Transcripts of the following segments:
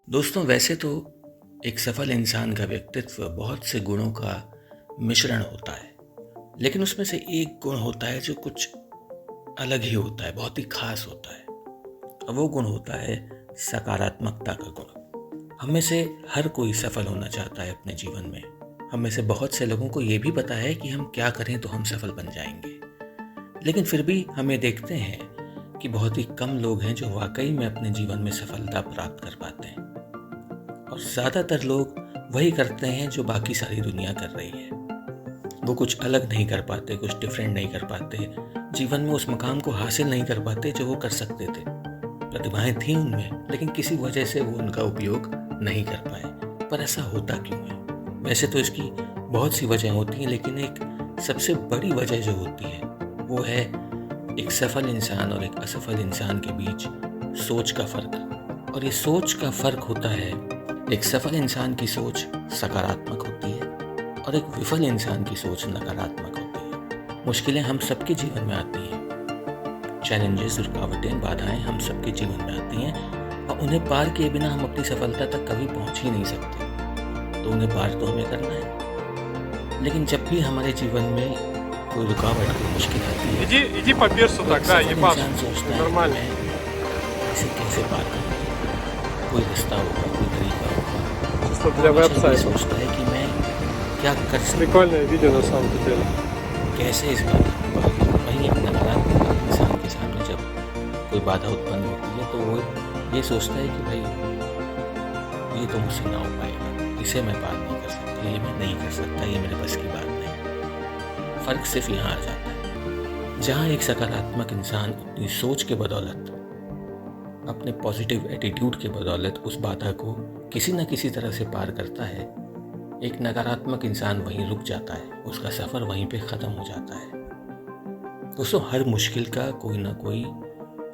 दोस्तों, वैसे तो एक सफल इंसान का व्यक्तित्व बहुत से गुणों का मिश्रण होता है, लेकिन उसमें से एक गुण होता है जो कुछ अलग ही होता है, बहुत ही खास होता है। और वो गुण होता है सकारात्मकता का गुण। हम में से हर कोई सफल होना चाहता है अपने जीवन में। हम में से बहुत से लोगों को ये भी पता है कि हम क्या करें तो हम सफल बन जाएंगे, लेकिन फिर भी हमें देखते हैं कि बहुत ही कम लोग हैं जो वाकई में अपने जीवन में सफलता प्राप्त कर पाते हैं। और ज़्यादातर लोग वही करते हैं जो बाकी सारी दुनिया कर रही है। वो कुछ अलग नहीं कर पाते, कुछ डिफरेंट नहीं कर पाते, जीवन में उस मकाम को हासिल नहीं कर पाते जो वो कर सकते थे। प्रतिभाएं थी उनमें, लेकिन किसी वजह से वो उनका उपयोग नहीं कर पाए। पर ऐसा होता क्यों है? वैसे तो इसकी बहुत सी वजह होती हैं, लेकिन एक सबसे बड़ी वजह जो होती है वो है एक सफल इंसान और एक असफल इंसान के बीच सोच का फर्क। और ये सोच का फर्क होता है, एक सफल इंसान की सोच सकारात्मक होती है और एक विफल इंसान की सोच नकारात्मक होती है। मुश्किलें हम सबके जीवन में आती हैं, चैलेंजेस, रुकावटें, बाधाएं हम सबके जीवन में आती हैं और उन्हें पार किए बिना हम अपनी सफलता तक कभी पहुंच ही नहीं सकते। तो उन्हें पार तो हमें करना है। लेकिन जब भी हमारे जीवन में कोई रुकावट, कोई मुश्किल आती है, Иди по персу तो एक тогда, सफल ебаш. इंसान सोचता है कि Нормально. मैं इसे कैसे पार करूँ। कोई रास्ता होगा, कोई तरीका होगा। Чисто वो для हमेशा ये веб-сайта. सोचता है कि मैं क्या कर सकता Прикольное видео на самом деле. हूँ, कैसे इस बाधा को पार करूँ। वहीं एक नकारात्मक इंसान के सामने जब कोई बाधा उत्पन्न होती है तो वो ये सोचता है कि भाई ये तो मुझसे ना हो पाएगा, इसे मैं पार नहीं कर सकता, ये मैं नहीं कर सकता, ये मेरे बस की बात नहीं। फर्क सिर्फ यहाँ आ जाता है, जहाँ एक सकारात्मक इंसान अपनी सोच के बदौलत, अपने पॉजिटिव एटीट्यूड के बदौलत उस बाधा को किसी न किसी तरह से पार करता है, एक नकारात्मक इंसान वहीं रुक जाता है, उसका सफ़र वहीं पे ख़त्म हो जाता है। दोस्तों, हर मुश्किल का कोई ना कोई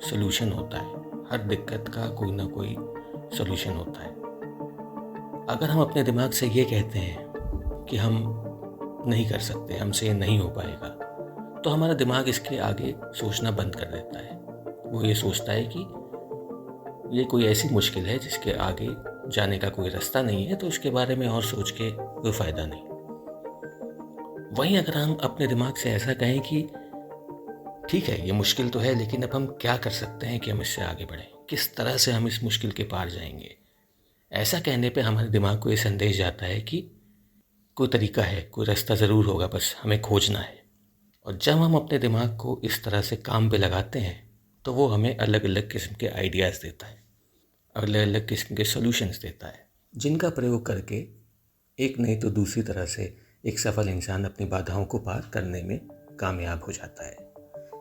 सलूशन होता है, हर दिक्कत का कोई ना कोई सलूशन होता है। अगर हम अपने दिमाग से ये कहते हैं कि हम नहीं कर सकते, हमसे ये नहीं हो पाएगा, तो हमारा दिमाग इसके आगे सोचना बंद कर देता है। वो ये सोचता है कि ये कोई ऐसी मुश्किल है जिसके आगे जाने का कोई रास्ता नहीं है, तो इसके बारे में और सोच के कोई फ़ायदा नहीं। वहीं अगर हम अपने दिमाग से ऐसा कहें कि ठीक है, ये मुश्किल तो है, लेकिन अब हम क्या कर सकते हैं कि हम इससे आगे बढ़ें, किस तरह से हम इस मुश्किल के पार जाएंगे, ऐसा कहने पे हमारे दिमाग को ये संदेश जाता है कि कोई तरीका है, कोई रास्ता ज़रूर होगा, बस हमें खोजना है। और जब हम अपने दिमाग को इस तरह से काम पे लगाते हैं तो वो हमें अलग अलग किस्म के आइडियाज़ देता है, अलग अलग किस्म के सॉल्यूशंस देता है, जिनका प्रयोग करके एक नहीं तो दूसरी तरह से एक सफल इंसान अपनी बाधाओं को पार करने में कामयाब हो जाता है।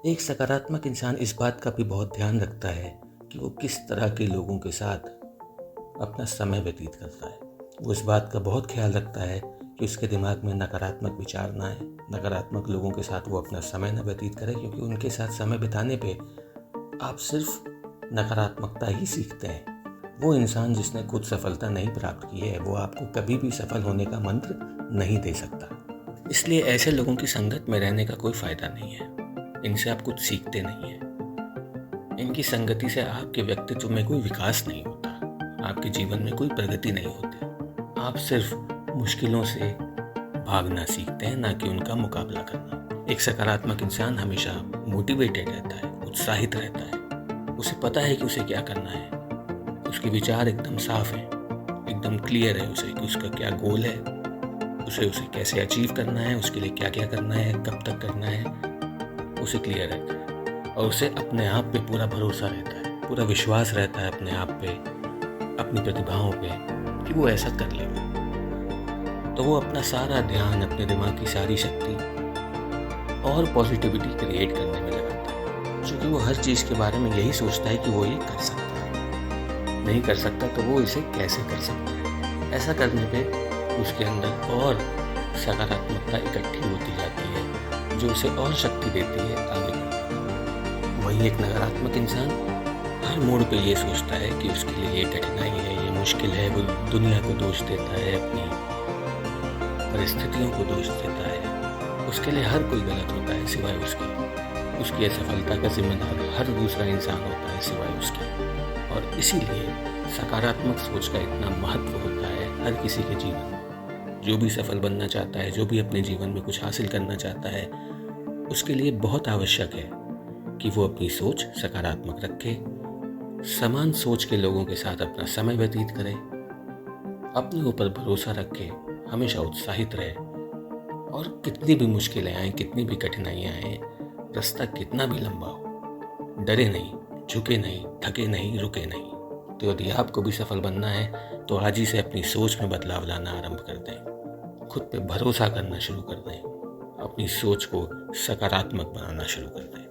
एक सकारात्मक इंसान इस बात का भी बहुत ध्यान रखता है कि वो किस तरह के लोगों के साथ अपना समय व्यतीत करता है। वो इस बात का बहुत ख्याल रखता है कि उसके दिमाग में नकारात्मक विचार ना आए, नकारात्मक लोगों के साथ वो अपना समय न व्यतीत करे, क्योंकि उनके साथ समय बिताने पे आप सिर्फ नकारात्मकता ही सीखते हैं। वो इंसान जिसने खुद सफलता नहीं प्राप्त की है, वो आपको कभी भी सफल होने का मंत्र नहीं दे सकता। इसलिए ऐसे लोगों की संगत में रहने का कोई फ़ायदा नहीं है। इनसे आप कुछ सीखते नहीं हैं। इनकी संगति से आपके व्यक्तित्व में कोई विकास नहीं होता, आपके जीवन में कोई प्रगति नहीं होती। आप सिर्फ मुश्किलों से भागना सीखते हैं, ना कि उनका मुकाबला करना। एक सकारात्मक इंसान हमेशा मोटिवेटेड रहता है, उत्साहित रहता है। उसे पता है कि उसे क्या करना है, उसके विचार एकदम साफ हैं, एकदम क्लियर है उसे कि उसका क्या गोल है, उसे कैसे अचीव करना है, उसके लिए क्या क्या करना है, कब तक करना है, उसे क्लियर रहता है। और उसे अपने आप पे पूरा भरोसा रहता है, पूरा विश्वास रहता है अपने आप पे, अपनी प्रतिभाओं पे, कि वो ऐसा कर लेगा। तो वो अपना सारा ध्यान, अपने दिमाग की सारी शक्ति और पॉजिटिविटी क्रिएट करने में लगाता है, क्योंकि वो हर चीज़ के बारे में यही सोचता है कि वो ये कर सकता है। नहीं कर सकता तो वो इसे कैसे कर सकता है। ऐसा करने पे उसके अंदर और सकारात्मकता इकट्ठी होती जाती है, जो उसे और शक्ति देती है आगे बढ़ने। वहीं एक नकारात्मक इंसान हर मोड़ पे ये सोचता है कि उसके लिए ये कठिनाई है, ये मुश्किल है। वो दुनिया को दोष देता है, अपनी परिस्थितियों को दोष देता है। उसके लिए हर कोई गलत होता है सिवाय उसकी असफलता का जिम्मेदार हर दूसरा इंसान होता है सिवाय उसके। और इसीलिए सकारात्मक सोच का इतना महत्व होता है हर किसी के जीवन में। जो भी सफल बनना चाहता है, जो भी अपने जीवन में कुछ हासिल करना चाहता है, उसके लिए बहुत आवश्यक है कि वो अपनी सोच सकारात्मक रखे, समान सोच के लोगों के साथ अपना समय व्यतीत करे, अपने ऊपर भरोसा रखे, हमेशा उत्साहित रहे और कितनी भी मुश्किलें आएं, कितनी भी कठिनाइयां आएं, रास्ता कितना भी लंबा हो, डरे नहीं, झुके नहीं, थके नहीं, रुके नहीं। तो यदि आपको भी सफल बनना है तो आज ही से अपनी सोच में बदलाव लाना आरंभ कर दें, खुद पे भरोसा करना शुरू कर दें, अपनी सोच को सकारात्मक बनाना शुरू कर दें।